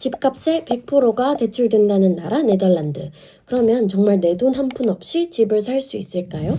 집값의 100%가 대출된다는 나라 네덜란드. 그러면 정말 내 돈 한 푼 없이 집을 살 수 있을까요?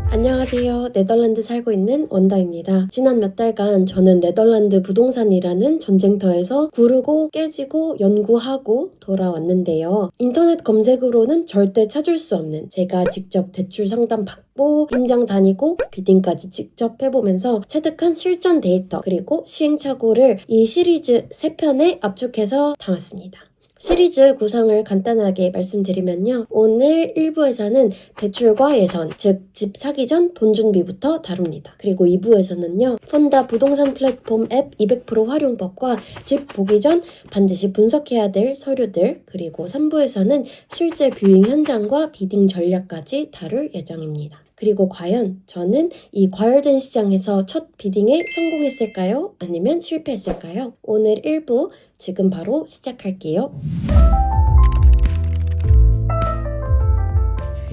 안녕하세요. 네덜란드 살고 있는 원다입니다. 지난 몇 달간 저는 네덜란드 부동산이라는 전쟁터에서 구르고 깨지고 연구하고 돌아왔는데요. 인터넷 검색으로는 절대 찾을 수 없는 제가 직접 대출 상담 받고 임장 다니고 비딩까지 직접 해보면서 체득한 실전 데이터 그리고 시행착오를 이 시리즈 3편에 압축해서 담았습니다. 시리즈 구성을 간단하게 말씀드리면요. 오늘 1부에서는 대출과 예선, 즉 집 사기 전 돈 준비부터 다룹니다. 그리고 2부에서는요. 펀다 부동산 플랫폼 앱 200% 활용법과 집 보기 전 반드시 분석해야 될 서류들, 그리고 3부에서는 실제 뷰잉 현장과 비딩 전략까지 다룰 예정입니다. 그리고 과연 저는 이 과열된 시장에서 첫 비딩에 성공했을까요? 아니면 실패했을까요? 오늘 1부 지금 바로 시작할게요.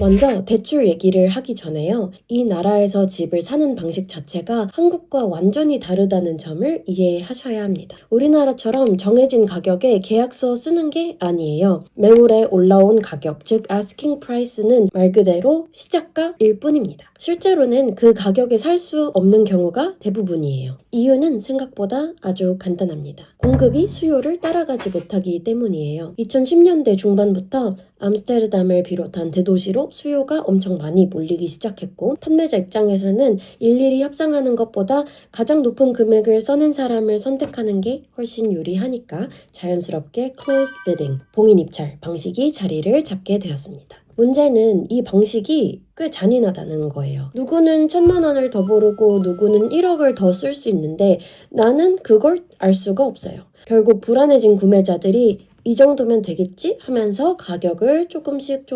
먼저 대출 얘기를 하기 전에요. 이 나라에서 집을 사는 방식 자체가 한국과 완전히 다르다는 점을 이해하셔야 합니다. 우리나라처럼 정해진 가격에 계약서 쓰는 게 아니에요. 매물에 올라온 가격, 즉 asking price는 말 그대로 시작가일 뿐입니다. 실제로는 그 가격에 살 수 없는 경우가 대부분이에요. 이유는 생각보다 아주 간단합니다. 공급이 수요를 따라가지 못하기 때문이에요. 2010년대 중반부터 암스테르담을 비롯한 대도시로 수요가 엄청 많이 몰리기 시작했고, 판매자 입장에서는 일일이 협상하는 것보다 가장 높은 금액을 써낸 사람을 선택하는 게 훨씬 유리하니까 자연스럽게 closed bidding, 봉인 입찰 방식이 자리를 잡게 되었습니다. 문제는 이 방식이 꽤 잔인하다는 거예요. 누구는 1,000만 원을 더 부르고 누구는 1억을 더 쓸 수 있는데 나는 그걸 알 수가 없어요. 결국 불안해진 구매자들이 이 정도면 되겠지? 하면서 가격을 조금씩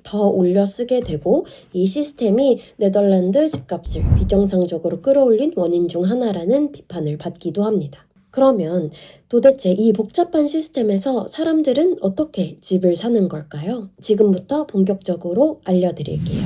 더 올려 쓰게 되고, 이 시스템이 네덜란드 집값을 비정상적으로 끌어올린 원인 중 하나라는 비판을 받기도 합니다. 그러면 도대체 이 복잡한 시스템에서 사람들은 어떻게 집을 사는 걸까요? 지금부터 본격적으로 알려드릴게요.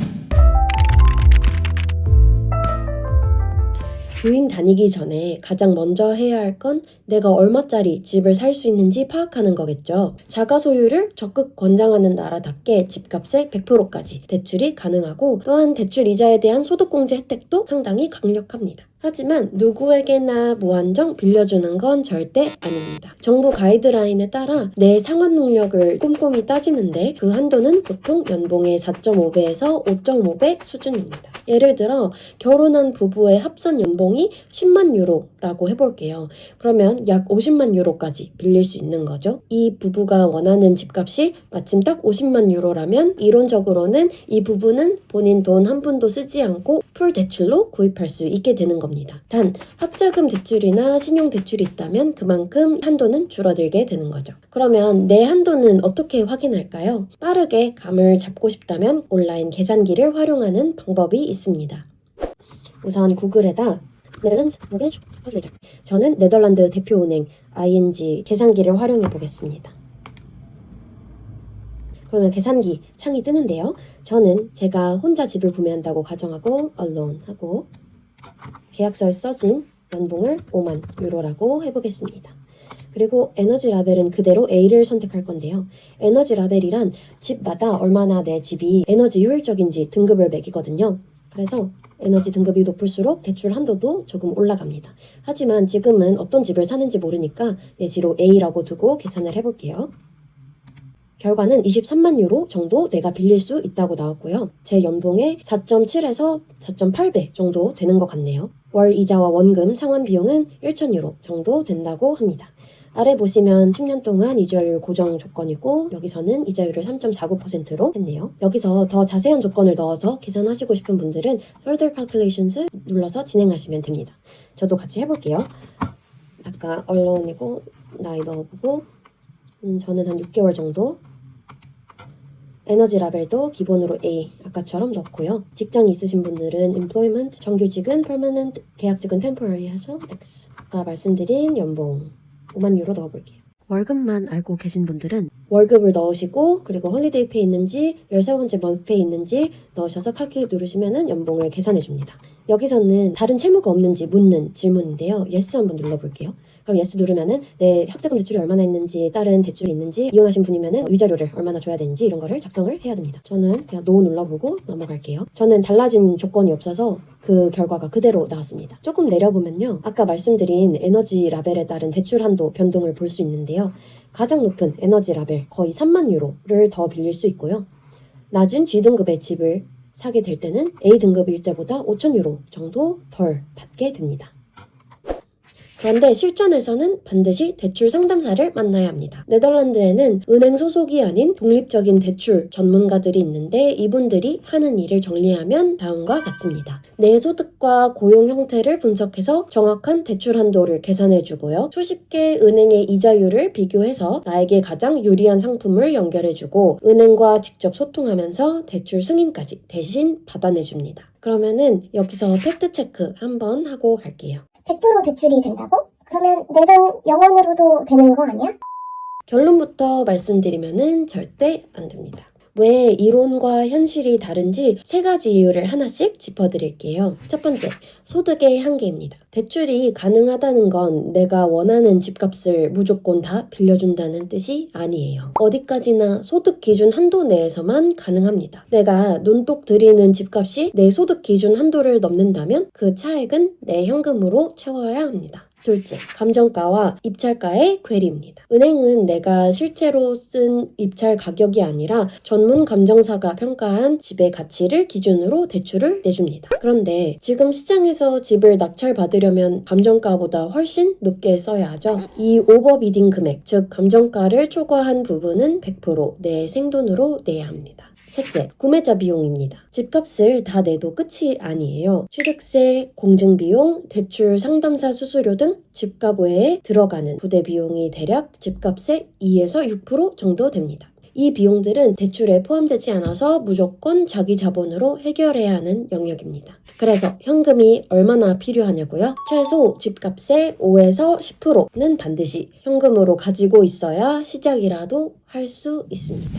뷰잉 다니기 전에 가장 먼저 해야 할 건 내가 얼마짜리 집을 살 수 있는지 파악하는 거겠죠. 자가 소유를 적극 권장하는 나라답게 집값의 100%까지 대출이 가능하고, 또한 대출 이자에 대한 소득공제 혜택도 상당히 강력합니다. 하지만 누구에게나 무한정 빌려주는 건 절대 아닙니다. 정부 가이드라인에 따라 내 상환 능력을 꼼꼼히 따지는데 그 한도는 보통 연봉의 4.5배에서 5.5배 수준입니다. 예를 들어 결혼한 부부의 합산 연봉이 10만 유로라고 해볼게요. 그러면 약 50만 유로까지 빌릴 수 있는 거죠. 이 부부가 원하는 집값이 마침 딱 50만 유로라면 이론적으로는 이 부부는 본인 돈 한 푼도 쓰지 않고 풀 대출로 구입할 수 있게 되는 겁니다. 단 학자금 대출이나 신용 대출이 있다면 그만큼 한도는 줄어들게 되는 거죠. 그러면 내 한도는 어떻게 확인할까요? 빠르게 감을 잡고 싶다면 온라인 계산기를 활용하는 방법이 있습니다. 우선 구글에다 저는 네덜란드 대표은행 ING 계산기를 활용해 보겠습니다. 그러면 계산기 창이 뜨는데요. 저는 제가 혼자 집을 구매한다고 가정하고 alone 하고 계약서에 써진 연봉을 5만 유로라고 해보겠습니다. 그리고 에너지 라벨은 그대로 A를 선택할 건데요. 에너지 라벨이란 집마다 얼마나 내 집이 에너지 효율적인지 등급을 매기거든요. 그래서 에너지 등급이 높을수록 대출 한도도 조금 올라갑니다. 하지만 지금은 어떤 집을 사는지 모르니까 예시로 A라고 두고 계산을 해볼게요. 결과는 23만 유로 정도 내가 빌릴 수 있다고 나왔고요. 제 연봉의 4.7에서 4.8배 정도 되는 것 같네요. 월 이자와 원금 상환 비용은 1,000 유로 정도 된다고 합니다. 아래 보시면 10년 동안 이자율 고정 조건이고, 여기서는 이자율을 3.49%로 했네요. 여기서 더 자세한 조건을 넣어서 계산하시고 싶은 분들은 Further Calculations 눌러서 진행하시면 됩니다. 저도 같이 해볼게요. 아까 언론이고 나이 넣어보고 저는 한 6개월 정도, 에너지 라벨도 기본으로 A 아까처럼 넣고요. 직장이 있으신 분들은 employment, 정규직은 permanent, 계약직은 temporary 해서 X. 아까 말씀드린 연봉 5만 유로 넣어볼게요. 월급만 알고 계신 분들은 월급을 넣으시고 그리고 홀리데이 페이 있는지 13번째 먼스 페이 있는지 넣으셔서 칼큘레이트 누르시면 연봉을 계산해 줍니다. 여기서는 다른 채무가 없는지 묻는 질문인데요. yes 한번 눌러볼게요. 그럼 yes 누르면은 내 학자금 대출이 얼마나 있는지, 다른 대출이 있는지, 이혼하신 분이면은 위자료를 얼마나 줘야 되는지 이런 거를 작성을 해야 됩니다. 저는 그냥 no 눌러보고 넘어갈게요. 저는 달라진 조건이 없어서 그 결과가 그대로 나왔습니다. 조금 내려보면요. 아까 말씀드린 에너지 라벨에 따른 대출 한도 변동을 볼 수 있는데요. 가장 높은 에너지 라벨 거의 3만 유로를 더 빌릴 수 있고요. 낮은 G등급의 집을 사게 될 때는 A등급일 때보다 5천 유로 정도 덜 받게 됩니다. 그런데 실전에서는 반드시 대출 상담사를 만나야 합니다. 네덜란드에는 은행 소속이 아닌 독립적인 대출 전문가들이 있는데 이분들이 하는 일을 정리하면 다음과 같습니다. 내 소득과 고용 형태를 분석해서 정확한 대출 한도를 계산해주고요. 수십 개 은행의 이자율을 비교해서 나에게 가장 유리한 상품을 연결해주고 은행과 직접 소통하면서 대출 승인까지 대신 받아내줍니다. 그러면은 여기서 팩트체크 한번 하고 갈게요. 100% 대출이 된다고? 그러면 내 돈 영원으로도 되는 거 아니야? 결론부터 말씀드리면은 절대 안 됩니다. 왜 이론과 현실이 다른지 3가지 이유를 하나씩 짚어드릴게요. 첫 번째, 소득의 한계입니다. 대출이 가능하다는 건 내가 원하는 집값을 무조건 다 빌려준다는 뜻이 아니에요. 어디까지나 소득 기준 한도 내에서만 가능합니다. 내가 눈독 들이는 집값이 내 소득 기준 한도를 넘는다면 그 차액은 내 현금으로 채워야 합니다. 둘째, 감정가와 입찰가의 괴리입니다. 은행은 내가 실제로 쓴 입찰 가격이 아니라 전문 감정사가 평가한 집의 가치를 기준으로 대출을 내줍니다. 그런데 지금 시장에서 집을 낙찰받으려면 감정가보다 훨씬 높게 써야 하죠. 이 오버비딩 금액, 즉 감정가를 초과한 부분은 100% 내 생돈으로 내야 합니다. 셋째, 구매자 비용입니다. 집값을 다 내도 끝이 아니에요. 취득세, 공증비용, 대출 상담사 수수료 등 집값 외에 들어가는 부대 비용이 대략 집값의 2에서 6% 정도 됩니다. 이 비용들은 대출에 포함되지 않아서 무조건 자기 자본으로 해결해야 하는 영역입니다. 그래서 현금이 얼마나 필요하냐고요? 최소 집값의 5에서 10%는 반드시 현금으로 가지고 있어야 시작이라도 할 수 있습니다.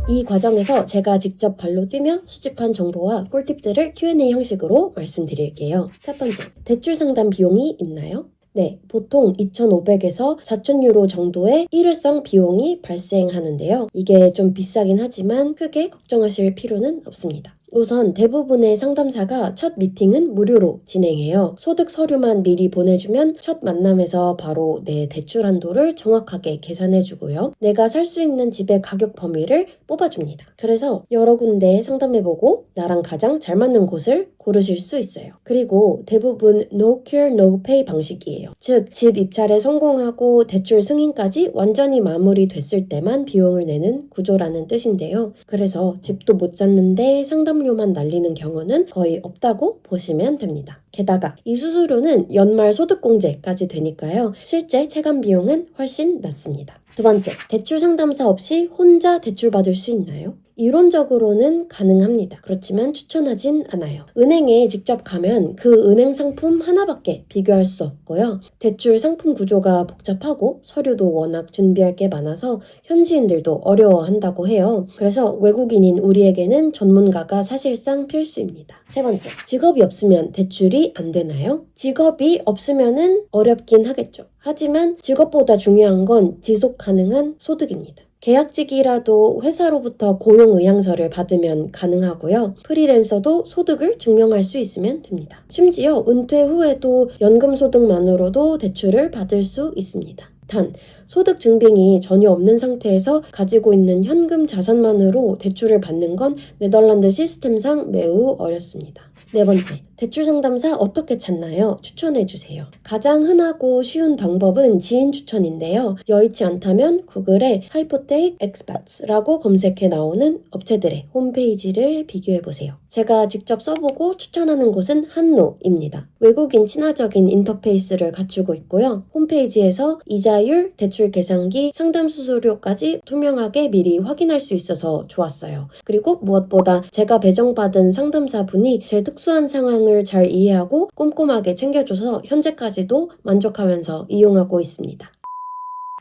이 과정에서 제가 직접 발로 뛰며 수집한 정보와 꿀팁들을 Q&A 형식으로 말씀드릴게요. 첫 번째, 대출 상담 비용이 있나요? 네, 보통 2,500에서 4,000유로 정도의 일회성 비용이 발생하는데요. 이게 좀 비싸긴 하지만 크게 걱정하실 필요는 없습니다. 우선 대부분의 상담사가 첫 미팅은 무료로 진행해요. 소득 서류만 미리 보내주면 첫 만남에서 바로 내 대출 한도를 정확하게 계산해주고요. 내가 살 수 있는 집의 가격 범위를 뽑아줍니다. 그래서 여러 군데 상담해보고 나랑 가장 잘 맞는 곳을 고르실 수 있어요. 그리고 대부분 No Cure, No Pay 방식이에요. 즉, 집 입찰에 성공하고 대출 승인까지 완전히 마무리됐을 때만 비용을 내는 구조라는 뜻인데요. 그래서 집도 못 샀는데 상담료만 날리는 경우는 거의 없다고 보시면 됩니다. 게다가 이 수수료는 연말 소득공제까지 되니까요. 실제 체감 비용은 훨씬 낮습니다. 두 번째, 대출 상담사 없이 혼자 대출받을 수 있나요? 이론적으로는 가능합니다. 그렇지만 추천하진 않아요. 은행에 직접 가면 그 은행 상품 하나밖에 비교할 수 없고요. 대출 상품 구조가 복잡하고 서류도 워낙 준비할 게 많아서 현지인들도 어려워한다고 해요. 그래서 외국인인 우리에게는 전문가가 사실상 필수입니다. 세 번째, 직업이 없으면 대출이 안 되나요? 직업이 없으면은 어렵긴 하겠죠. 하지만 직업보다 중요한 건 지속 가능한 소득입니다. 계약직이라도 회사로부터 고용의향서를 받으면 가능하고요. 프리랜서도 소득을 증명할 수 있으면 됩니다. 심지어 은퇴 후에도 연금소득만으로도 대출을 받을 수 있습니다. 단, 소득 증빙이 전혀 없는 상태에서 가지고 있는 현금 자산만으로 대출을 받는 건 네덜란드 시스템상 매우 어렵습니다. 네 번째, 대출 상담사 어떻게 찾나요? 추천해주세요. 가장 흔하고 쉬운 방법은 지인 추천인데요. 여의치 않다면 구글에 Hypothec Experts라고 검색해 나오는 업체들의 홈페이지를 비교해보세요. 제가 직접 써보고 추천하는 곳은 한노입니다. 외국인 친화적인 인터페이스를 갖추고 있고요. 홈페이지에서 이자율, 대출 계산기, 상담 수수료까지 투명하게 미리 확인할 수 있어서 좋았어요. 그리고 무엇보다 제가 배정받은 상담사분이 제 특수한 상황을 내용을 잘 이해하고 꼼꼼하게 챙겨줘서 현재까지도 만족하면서 이용하고 있습니다.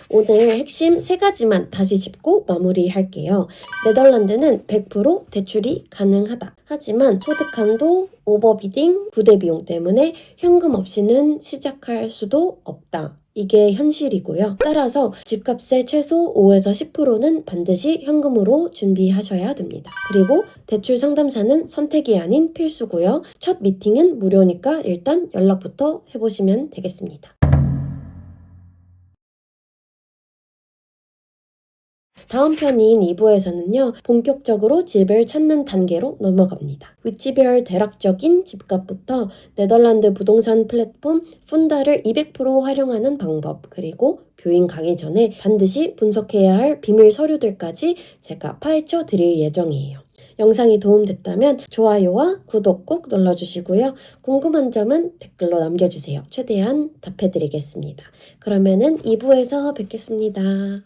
오늘 핵심 3가지만 다시 짚고 마무리할게요. 네덜란드는 100% 대출이 가능하다. 하지만 소득 한도, 오버비딩, 부대 비용 때문에 현금 없이는 시작할 수도 없다. 이게 현실이고요. 따라서 집값의 최소 5에서 10%는 반드시 현금으로 준비하셔야 됩니다. 그리고 대출 상담사는 선택이 아닌 필수고요. 첫 미팅은 무료니까 일단 연락부터 해보시면 되겠습니다. 다음 편인 2부에서는요, 본격적으로 집을 찾는 단계로 넘어갑니다. 위치별 대략적인 집값부터 네덜란드 부동산 플랫폼 푼다를 200% 활용하는 방법, 그리고 교인 가기 전에 반드시 분석해야 할 비밀 서류들까지 제가 파헤쳐 드릴 예정이에요. 영상이 도움됐다면 좋아요와 구독 꼭 눌러주시고요. 궁금한 점은 댓글로 남겨주세요. 최대한 답해드리겠습니다. 그러면은 2부에서 뵙겠습니다.